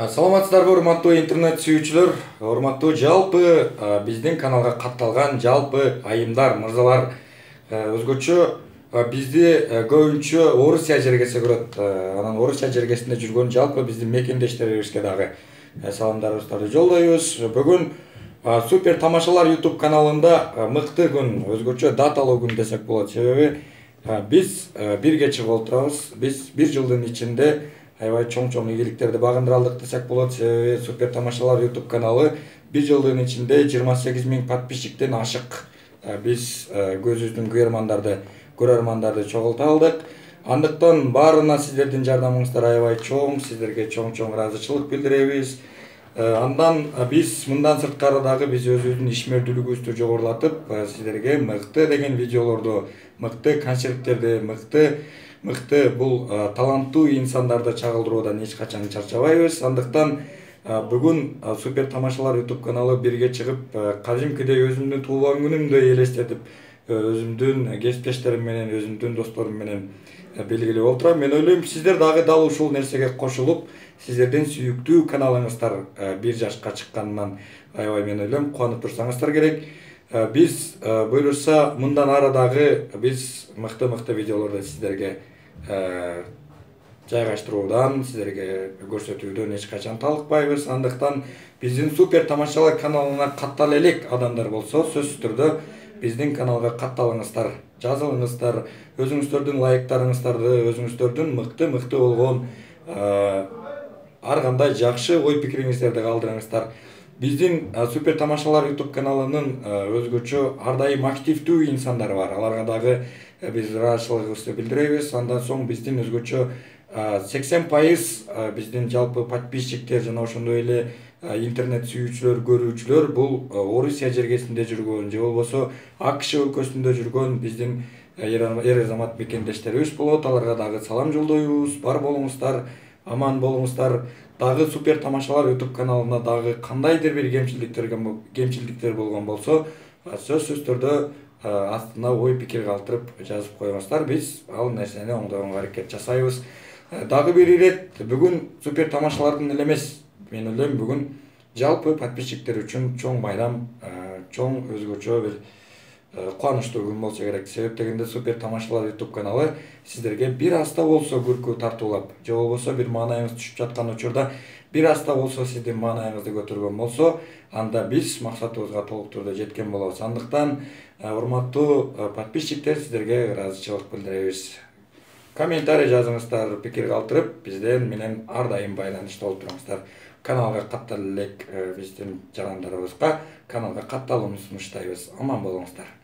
Саламатсыздарбы, урматтуу интернет сүйүүчүлөр, урматтуу жалпы биздин каналга катталган жалпы айымдар, мырзалар, өзгөчө бизди көбүнчө Орусия жергеси көрөт. Анан Орусия жергесинде жүргөн жалпы биздин мекендештерибизге дагы саламдарыбызды жолдойбуз. Бүгүн Супер Тамашалар YouTube каналында мыкты күн, өзгөчө даталуу күн десек болот. Себеби биз бирге чыгып отурабыз. Биз бир жылдын ичинде аябай чоң ийгиликтерди багындыра алдык десек болот. Себеби Супер Тамашалар YouTube каналы бир жылдын ичинде 28 000 подписчиктен ашык. Биз көзүбүздүн көрөрмандарды чогулта алдык. Андыктан баарына сиздердин жардамыңыздар аябай чоң, сиздерге чоң ыраазычылык билдиребиз. Андан биз мындан сырткары дагы биз өзүбүздүн ишмердүүлүгүбүздү жогорулатып, сиздерге мыкты деген видеолорду, мыкты концерттерди, мыкты бул таланттуу инсандарды чагылдыруудан эч качан чарчабайбыз. Андыктан бүгүн Супер Тамашалар YouTube каналы бирге чыгып, кадимкидей өзүмдүн туулган күнүмдү элестетип, өзүмдүн кесиптештерим менен, өзүмдүн досторум менен белгилеп отурам. Мен ойлойм, сиздер дагы дал ушул нерсеге кошулуп, сиздердин сүйүктүү каналыңыздар бир жашка чыкканынан аябай мен ойлойм кубанып турсаңыздар керек. Биз буюрса мындан ары дагы биз мыкты видеолорду сиздерге жайгаштыруудан, сиздерге көрсөтүүдөн эч качан талыкпайбыз. Андыктан биздин Супер Тамашалар каналына каттала элек адамдар болсо, сөзсүз түрдө биздин каналга катталыңыздар, жазылыңыздар, өзүңүздөрдүн лайктарыңыздарды, өзүңүздөрдүн мыкты болгон ар кандай жакшы ой пикириңиздерди калтырыңыздар. Биздин Супер Тамашалар YouTube каналынын өзгөчө ар дайым активдүү инсандары бар. Аларга дагы биз ыраазычылыгыбызды билдиребиз. Андан соң биздин өзгөчө 80% биздин жалпы подписчиктер жана ошондой эле интернет сүйүүчүлөр, көрүүчүлөр бул Орусия жергесинде жүргөн же болбосо АКШ өлкөсүндө жүргөн биздин эр азамат мекендештерибиз болот. Аларга дагы салам жолдойбуз. Бар болуңуздар, аман болуңуздар. Дагы Супер Тамашалар YouTube каналына дагы кандайдыр бир кемчилдиктер болгон болсо, сөзсүз түрдө астына ой пикир калтырып жазып коюңуздар. Биз ал нерсени оңдоого аракет жасайбыз. Дагы бир ирет, бүгүн Супер Тамашалардын эле эмес, мен ойлойм бүгүн жалпы подписчиктер үчүн чоң байрам, чоң өзгөчө бир кубанычтуу күн болсо керек. Себеп дегенде Супер Тамашалар YouTube каналы сиздерге бир аста болсо күркү тартуулап, же болбосо бир маанайыңыз түшүп жаткан учурда бир аста болсо сиздин маанайыңызды көтөргөн болсо, анда биз максатыбызга толук түрдө жеткен болобуз. Андыктан урматтуу подписчиктер, сиздерге ыраазычылык билдиребиз. Комментарий жазыңыздар, пикир калтырып, бизден менен ар дайым байланышта болуп туруңуздар. Каналга каттала элек биздин жарандарыбызга каналга катталууңузду сунуштайбыз. Аман болуңуздар.